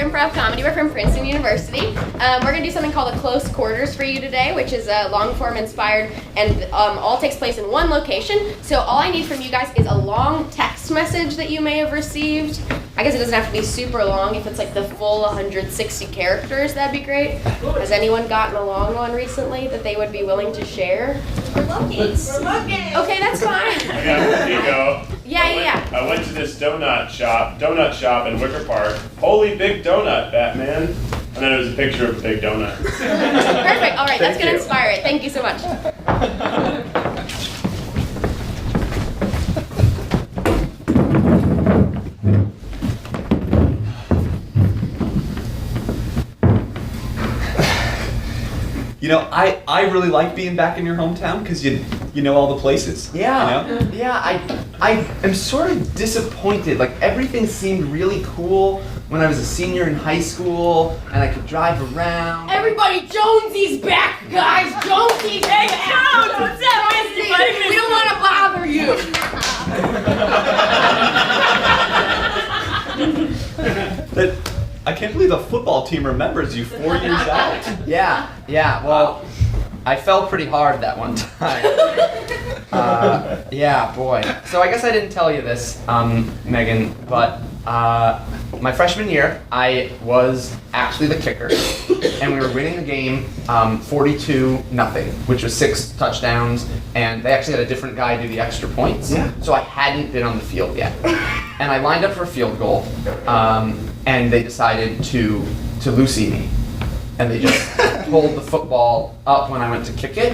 Improv Comedy. We're from Princeton University. We're going to do something called a close quarters for you today, which is long form inspired and all takes place in one location. So all I need from you guys is a long text message that you may have received. I guess it doesn't have to be super long. If it's like the full 160 characters, that'd be great. Has anyone gotten a long one recently that they would be willing to share? We're looking. Okay, that's fine. Here you go. Yeah. I went to this donut shop in Wicker Park. Holy big donut, Batman. And then it was a picture of a big donut. Perfect. All right, that's going to inspire it. Thank you so much. You know, I really like being back in your hometown because you know all the places. Yeah, you know? yeah. I am sort of disappointed. Like everything seemed really cool when I was a senior in high school and I could drive around. Everybody, Jonesy's back, guys. Jonesy's back. Jones, what's up, Misty? We don't want to bother you. I can't believe the football team remembers you 4 years out. Yeah. Well, I fell pretty hard that one time. Yeah, boy. So I guess I didn't tell you this, Megan, but my freshman year, I was actually the kicker, and we were winning the game 42-0, which was 6 touchdowns, and they actually had a different guy do the extra points. Yeah. So I hadn't been on the field yet, and I lined up for a field goal, and they decided to Lucy me. And they just pulled the football up when I went to kick it,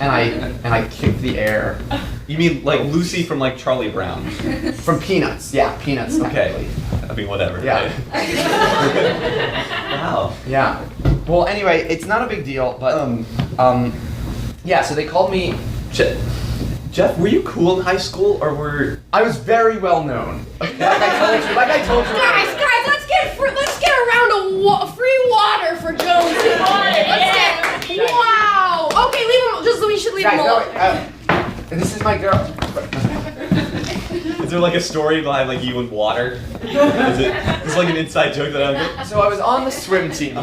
and I kicked the air. You mean like Lucy from like Charlie Brown? From Peanuts, yeah, Peanuts. Okay. I mean, whatever. Yeah. Right? Wow. Yeah. Well, anyway, it's not a big deal, but yeah. So they called me. Jeff, were you cool in high school, or were I was very well known. Like I told you. Guys, let's get a round of free water for Jonesy. Wow. Okay, leave him. We should leave him alone. This is my girl. Is there like a story behind like you and water? Is it like an inside joke that I don't get? So I was on the swim team.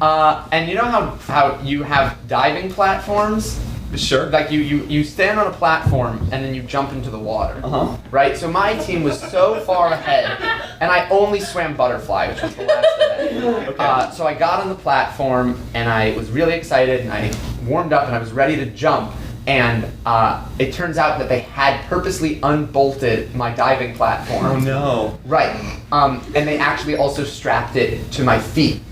And you know how you have diving platforms? Sure. Like you stand on a platform and then you jump into the water. Uh-huh. Right? So my team was so far ahead, and I only swam butterfly, which was the last event. Okay. So I got on the platform and I was really excited and I warmed up and I was ready to jump. And it turns out that they had purposely unbolted my diving platform. Oh no. Right. And they actually also strapped it to my feet.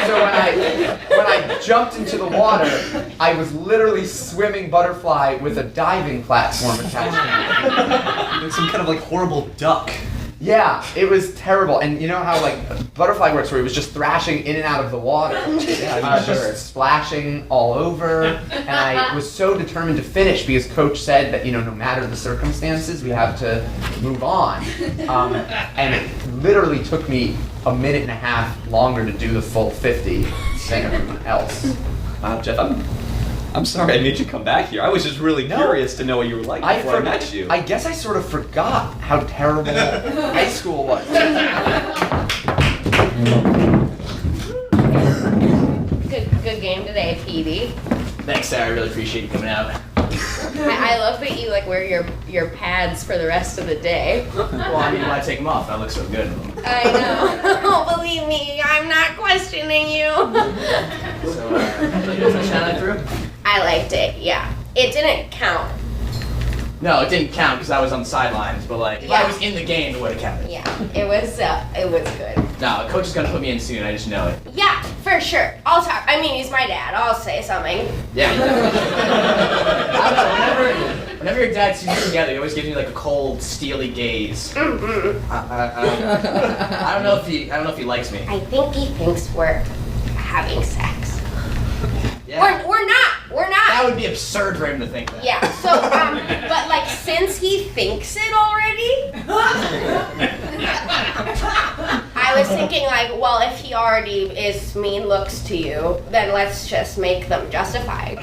So when I jumped into the water, I was literally swimming butterfly with a diving platform attached to me. Like some kind of like horrible duck. Yeah, it was terrible. And you know how like butterfly works, where it was just thrashing in and out of the water. Yeah, sure. Just splashing all over. And I was so determined to finish because coach said that, no matter the circumstances, we have to move on. And it literally took me a minute and a half longer to do the full 50 than everyone else. Jeff, I'm sorry I made you come back here. I was just really curious to know what you were like before I met you. I guess I sort of forgot how terrible high school was. Good game today, Petey. Thanks, Sarah. I really appreciate you coming out. I love that you wear your pads for the rest of the day. Well, I mean, why take them off? I look so good in them. I know. Oh, believe me, I'm not questioning you. So, you guys want to chat that through? I liked it, yeah. It didn't count. No, it didn't count because I was on the sidelines, but if I was in the game, it would have counted. Yeah, it was good. No, coach is going to put me in soon. I just know it. Yeah, for sure. I'll talk. I mean, he's my dad. I'll say something. Yeah. I don't know. Whenever your dad sees you together, he always gives me like a cold, steely gaze. Mm-hmm. I don't know if he likes me. I think he thinks we're having sex. Yeah. We're not. That would be absurd for him to think that. Yeah. So, but since he thinks it already, I was thinking well, if he already is mean looks to you, then let's just make them justified.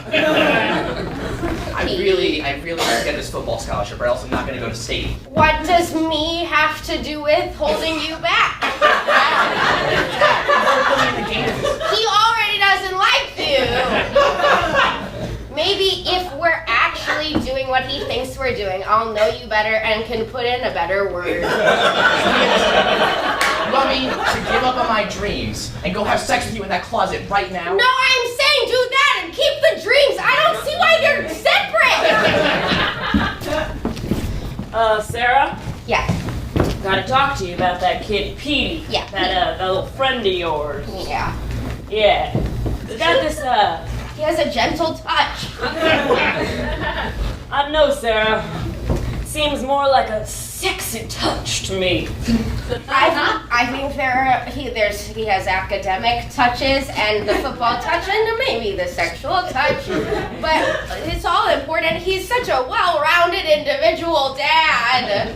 I really want to get this football scholarship, or else I'm not going to go to state. What does me have to do with holding you back? He already doesn't like you. Maybe if we're actually doing what he thinks we're doing, I'll know you better and can put in a better word. You want me to give up on my dreams and go have sex with you in that closet right now? No, I'm saying do that and keep the dreams. I don't see why they're separate. Sarah? Yeah. Gotta talk to you about that kid Petey. Yeah. That little friend of yours. Yeah. Yeah. He's got this, He has a gentle touch. I know, Sarah. Seems more like a sexy touch to me. I think he has academic touches and the football touch and maybe the sexual touch, but it's all important. He's such a well-rounded individual dad.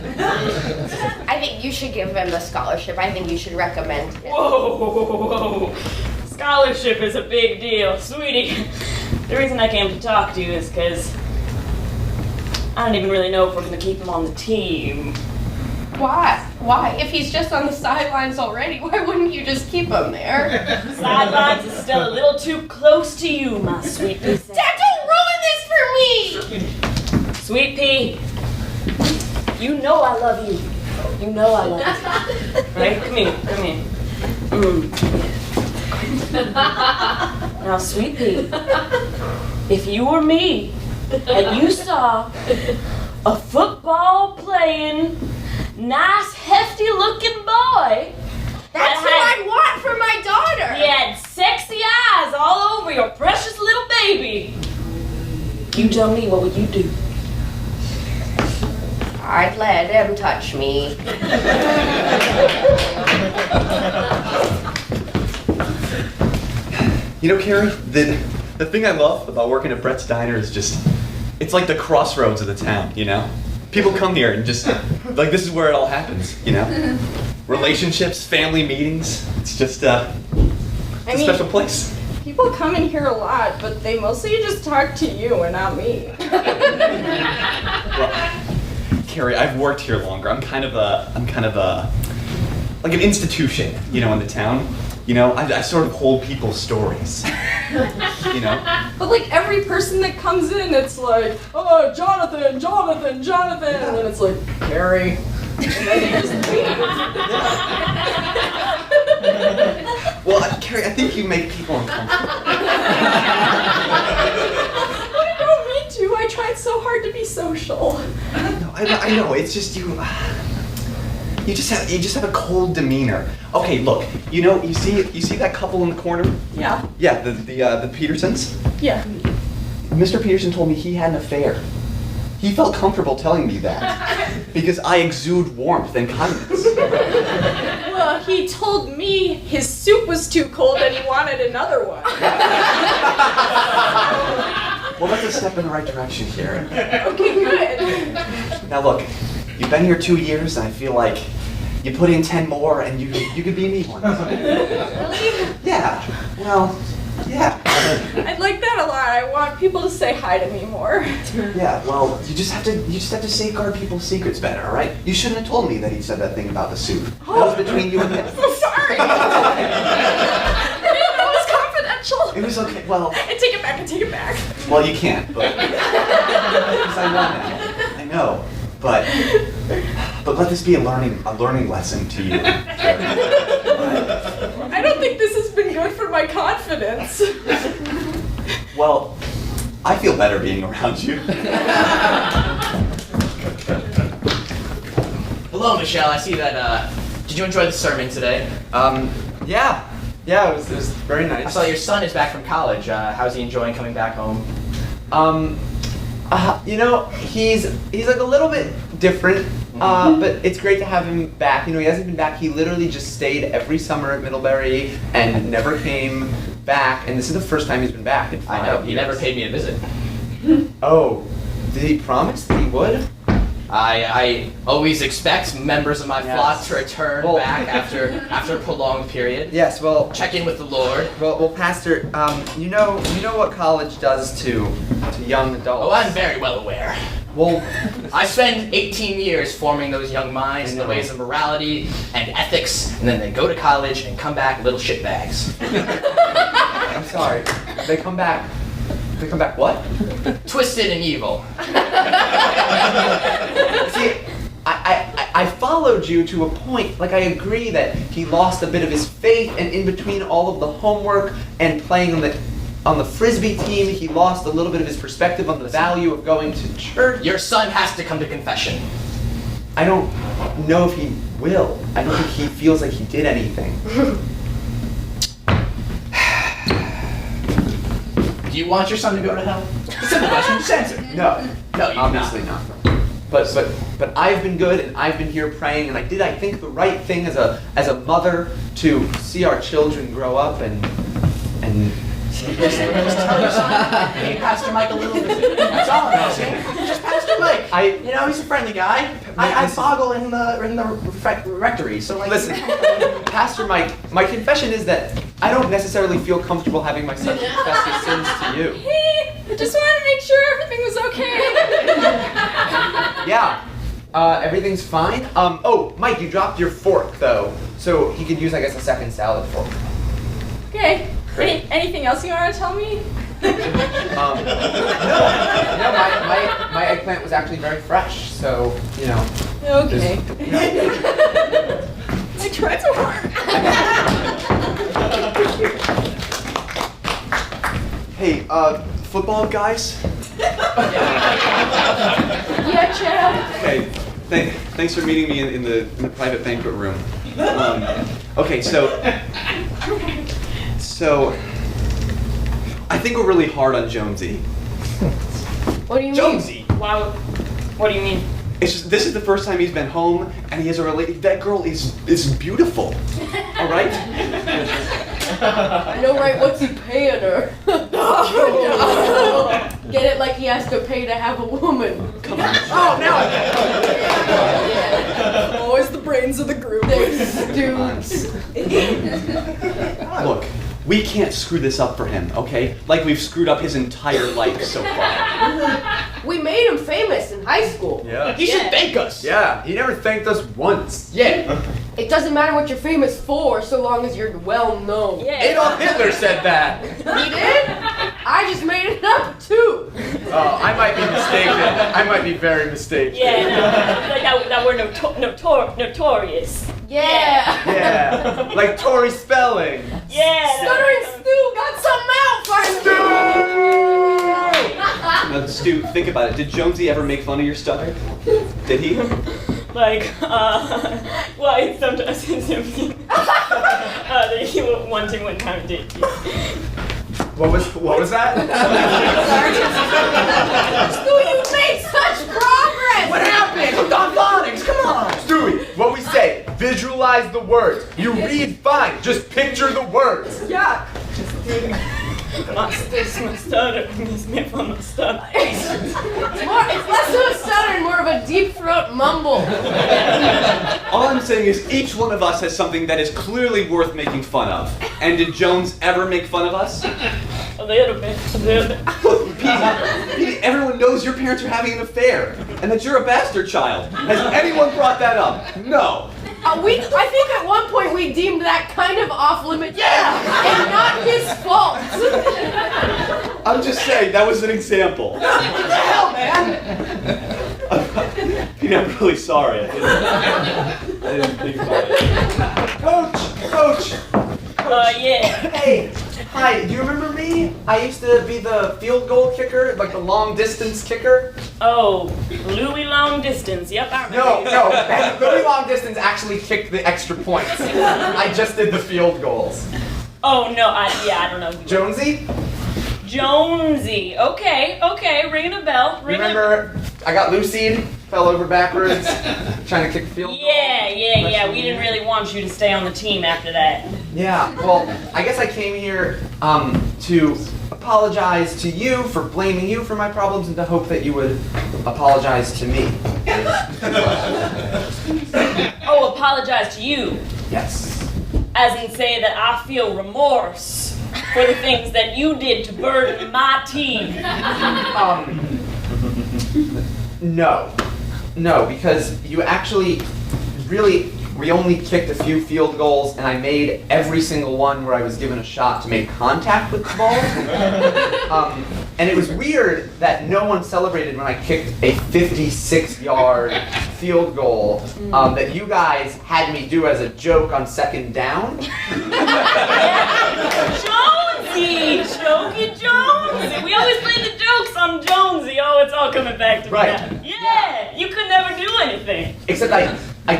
I think you should give him the scholarship. I think you should recommend it. Whoa. Scholarship is a big deal. Sweetie, the reason I came to talk to you is because I don't even really know if we're going to keep him on the team. Why? Why? If he's just on the sidelines already, why wouldn't you just keep him there? Sidelines is still a little too close to you, my sweet pea. Dad, don't ruin this for me! Sweet pea, you know I love you. You know I love you. Right? Come here. Now, sweet pea, if you were me and you saw a football playing, nice, hefty looking boy. That's what I want for my daughter. He had sexy eyes all over your precious little baby. You tell me, what would you do? I'd let him touch me. You know, Carrie, the thing I love about working at Brett's Diner is just, it's like the crossroads of the town, you know? People come here and just, like, this is where it all happens, you know? Relationships, family meetings, it's just, it's a special place. People come in here a lot, but they mostly just talk to you and not me. Well, Carrie, I've worked here longer. I'm kind of a, like an institution, you know, in the town. You know, I sort of hold people's stories, you know? But like every person that comes in, it's like, oh, Jonathan, and then it's like, Carrie. And then they just leave. Well, Carrie, I think you make people uncomfortable. I don't mean to. I tried so hard to be social. No, I know. It's just you. You just have a cold demeanor. Okay, look. You know, you see that couple in the corner? Yeah. Yeah, the Petersons. Yeah. Mr. Peterson told me he had an affair. He felt comfortable telling me that because I exude warmth and kindness. Well, he told me his soup was too cold and he wanted another one. Well, that's a step in the right direction, Karen. Okay, good. Now look, you've been here 2 years, and I feel like you put in 10 more, and you could be me one. Really? Yeah. Well, yeah. I'd like that a lot. I want people to say hi to me more. Yeah. Well, you just have to safeguard people's secrets better, all right? You shouldn't have told me that he said that thing about the soup. That was between you and him. I'm sorry. It was confidential. It was okay. Well. I take it back. Well, you can't, but because I know now. I know, but let this be a learning lesson to you. I don't think this has been good for my confidence. Well, I feel better being around you. Hello, Michelle. I see that. Did you enjoy the sermon today? Yeah, it was very nice. I saw your son is back from college. How's he enjoying coming back home? You know, he's like a little bit different, but it's great to have him back. You know, he hasn't been back. He literally just stayed every summer at Middlebury and never came back. And this is the first time he's been back in 5 I know. years. He never paid me a visit. Oh, did he promise that he would? I always expect members of my flock Yes. to return Well- back after a prolonged period. Yes, well, Check in with the Lord. well, Pastor, you know what college does to young adults. Oh, I'm very well aware. Well, I spend 18 years forming those young minds in the ways of morality and ethics, and then they go to college and come back little shitbags. I'm sorry. They come back. They come back what? Twisted and evil. See, I followed you to a point. Like, I agree that he lost a bit of his faith, and in between all of the homework and playing on the frisbee team, he lost a little bit of his perspective on the value of going to church. Your son has to come to confession. I don't know if he will. I don't think he feels like he did anything. Do you want your son to go to hell? Simple question, just answer. No, No, you obviously not. But I've been good, and I've been here praying, and I think the right thing as a mother to see our children grow up and Just tell your son, hey, Pastor Mike a little bit. That's all I'm asking. Just Pastor Mike. You know, he's a friendly guy. I boggle in the rectory, so like. Listen, Pastor Mike, my confession is that I don't necessarily feel comfortable having my son confess his sins to you. Hey, I just wanted to make sure everything was okay. Yeah, everything's fine. Oh, Mike, you dropped your fork though, so he could use, I guess, a second salad fork. Okay. Great. Anything else you want to tell me? No, my eggplant was actually very fresh, so you know. Okay. You know. I tried so hard. Hey, football guys? Yeah, Chad. Okay, thanks for meeting me in the private banquet room. Okay, so I think we're really hard on Jonesy. What do you mean? Jonesy. Wow. What do you mean? It's just this is the first time he's been home, and he has a that girl is beautiful. All right. I know, right? What's he paying her? Get it? Like he has to pay to have a woman. Come on. Oh, now I get it. Yeah. Always the brains of the group. They're stoops. Look, we can't screw this up for him, okay? Like we've screwed up his entire life so far. We made him famous in high school. Yeah. He should thank us. Yeah, he never thanked us once. Yeah. It doesn't matter what you're famous for, so long as you're well known. Yeah. Adolf Hitler said that. He did? I just made it up too. Oh, I might be mistaken. I might be very mistaken. Yeah, no, like that we're notorious. Yeah. Yeah, like Tori Spelling. Yeah. Stuttering Stu got something out finally. Now, Stu, think about it. Did Jonesy ever make fun of your stutter? Did he? Like, well, it's sometimes he one time did. What was that? Stu, you made such progress. What happened? Hooked on phonics, come on! Stewie, what we say, visualize the words. You read fine, just picture the words. Yeah. My stutter. It's made fun of stutter. It's less of a stutter and more of a deep throat mumble. All I'm saying is each one of us has something that is clearly worth making fun of. And did Jones ever make fun of us? A little bit. Look, Petey, everyone knows your parents are having an affair and that you're a bastard child. Has anyone brought that up? No. I think at one point we deemed that kind of off limits. Yeah! And not his fault. I'm just saying, that was an example. What the hell, man? Pete, I'm really sorry. I didn't think about it. Coach! Yeah. Hey, hi, do you remember me? I used to be the field goal kicker, like the long distance kicker. Oh, Louis long distance. Yep, I remember. No, Louis long distance actually kicked the extra points. I just did the field goals. Oh no, I don't know. Jonesy? Jonesy. Okay, ringing a bell. Remember, I got Lucied, fell over backwards, trying to kick the field goal. Yeah. We didn't really want you to stay on the team after that. Yeah, well, I guess I came here to apologize to you for blaming you for my problems and to hope that you would apologize to me. Oh, apologize to you. Yes. As in say that I feel remorse for the things that you did to burden my team. No. No, because you actually really, we only kicked a few field goals and I made every single one where I was given a shot to make contact with the ball. And it was weird that no one celebrated when I kicked a 56-yard field goal that you guys had me do as a joke on second down. Jonesy! Jokey Jonesy! We always play the jokes on Jonesy. Oh, it's all coming back to me Right. now. Yeah! You could never do anything. Except I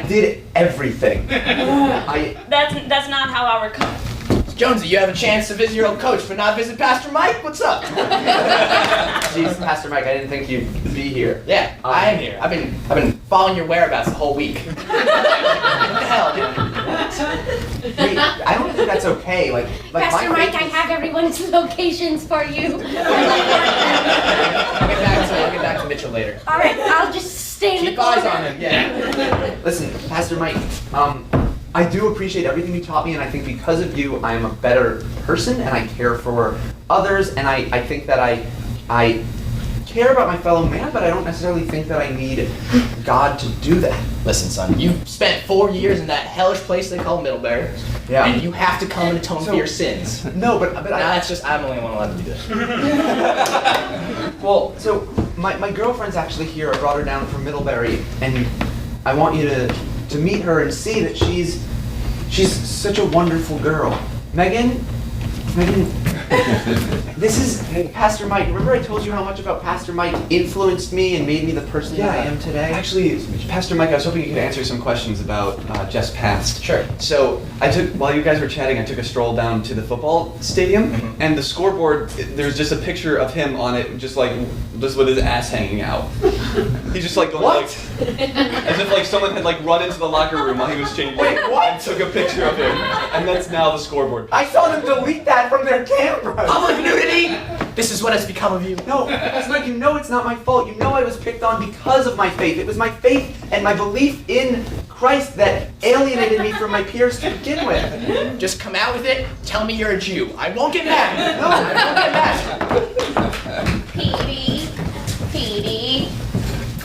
did everything. That's not how I recall. Jonesy, you have a chance to visit your old coach, but not visit Pastor Mike? What's up? Jeez, Pastor Mike, I didn't think you'd be here. Yeah, I am here. I've been following your whereabouts the whole week. What the hell, dude? Wait, I don't think that's okay. Like Pastor my Mike, faith I is- have everyone's locations for you. I'll get back to Mitchell later. All right, I'll just stay in the Keep eyes corner. on him, yeah. Listen, Pastor Mike, I do appreciate everything you taught me, and I think because of you, I am a better person, and I care for others, and I think that I care about my fellow man, but I don't necessarily think that I need God to do that. Listen, son, you spent 4 years in that hellish place they call Middlebury, Yeah. and you have to come and atone for your sins. No, but Now I... that's just, I'm the only one allowed to do this. Well, so my girlfriend's actually here. I brought her down from Middlebury, and I want you to meet her and see that she's such a wonderful girl. Megan, this is Pastor Mike. Remember I told you how much about Pastor Mike influenced me and made me the person that I am today? Actually, Pastor Mike, I was hoping you could answer some questions about just past. Sure. So while you guys were chatting, I took a stroll down to the football stadium, and the scoreboard, there's just a picture of him on it, just with his ass hanging out. He's just like going What? as if like someone had like run into the locker room while he was changing. Wait, what? And took a picture of him, and that's now the scoreboard. I saw them delete that from their cameras. Public nudity! This is what has become of you. No, Pastor Mike, you know it's not my fault. You know I was picked on because of my faith. It was my faith and my belief in Christ that alienated me from my peers to begin with. Just come out with it, tell me you're a Jew. I won't get mad. No, I won't get mad. Petey,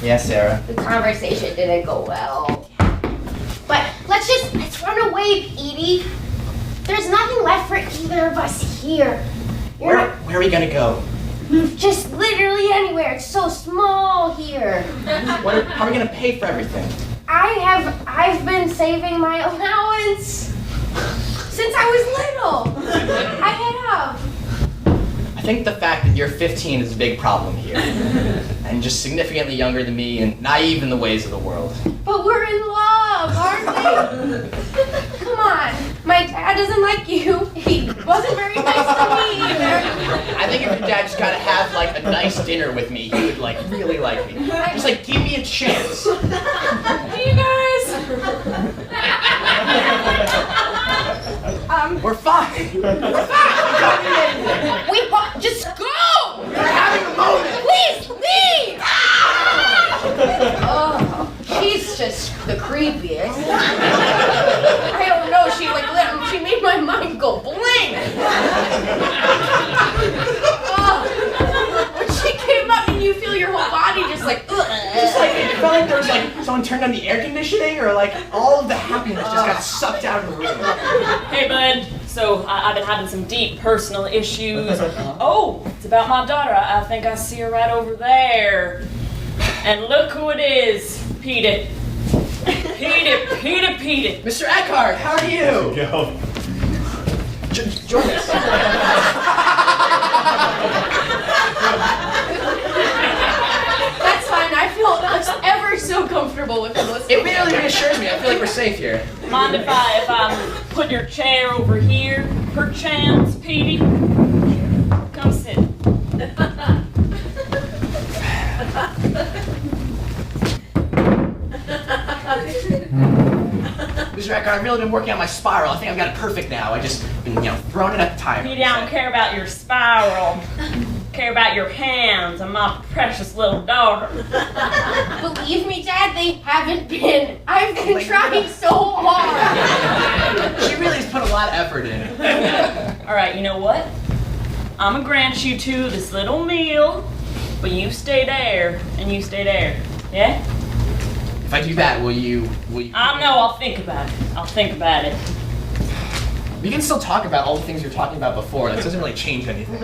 Yes, Sarah. the conversation didn't go well. But let's run away, Petey. There's nothing left for either of us here. You're Where are we gonna go? just literally anywhere. It's so small here. How are we gonna pay for everything? I've been saving my allowance since I was little. I have. I think the fact that you're 15 is a big problem here. And just significantly younger than me and naive in the ways of the world. But we're in love, aren't we? Come on. My dad doesn't like you. He wasn't very nice to me either. I think if your dad just gotta have like a nice dinner with me, he would like really like me. Just like give me a chance. Hey, you guys. We're fine. We're fine. Just go! We're having a moment. Please, leave! Oh, she's just the creepiest. I don't know, she made my mind go blank. Oh, when she came up and you feel your whole body just like, ugh. Just like it felt like there was like someone turned on the air conditioning or like all of the happiness just got sucked out of the room. Hey, bud. So I've been having some deep personal issues. Oh, it's about my daughter. I think I see her right over there. And look who it is. Petey. Petey. Mr. Eckhart, how are you? Go. Join us. That's fine, I feel ever so comfortable with him listening. It really reassures me. I feel like we're safe here. Mind if I put your chair over here, perchance, Petey? Come sit. Mr. Eckhart, I've really been working on my spiral. I think I've got it perfect now. I just been, throwing it at the tire. Petey, I don't care about your spiral. care about your hands and my precious little daughter. Believe me, Dad, they haven't been. I've been trying so hard. She really has put a lot of effort in. All right, you know what? I'm gonna grant you two this little meal, but you stay there and you stay there. Yeah? If I do that, will you? No, I'll think about it. I'll think about it. We can still talk about all the things you were talking about before. That doesn't really change anything.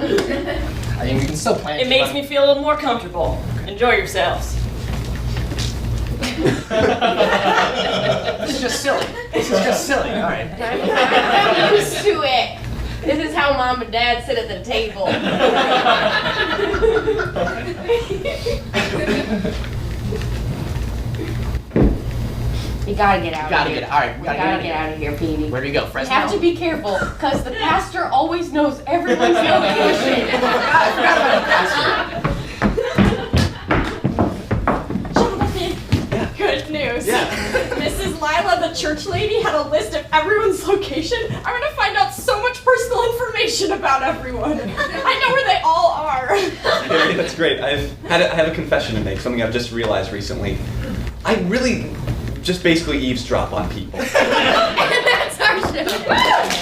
I mean, we can still plan. It makes me feel a little more comfortable. Enjoy yourselves. This is just silly. This is just silly. All right. I'm used to it. This is how Mom and Dad sit at the table. You gotta get out of Gotta here. get. All right. We You gotta gotta get get out of here, Petey. Where do we go? You Fresno. have to be careful, because the pastor always knows everyone's location. I forgot about the pastor. Good news. Yeah. Mrs. Lila, the church lady, had a list of everyone's location. I'm gonna find out so much personal information about everyone. I know where they all are. Harry, that's great. I have a confession to make, something I've just realized recently. I really just basically eavesdrop on people. And that's our show.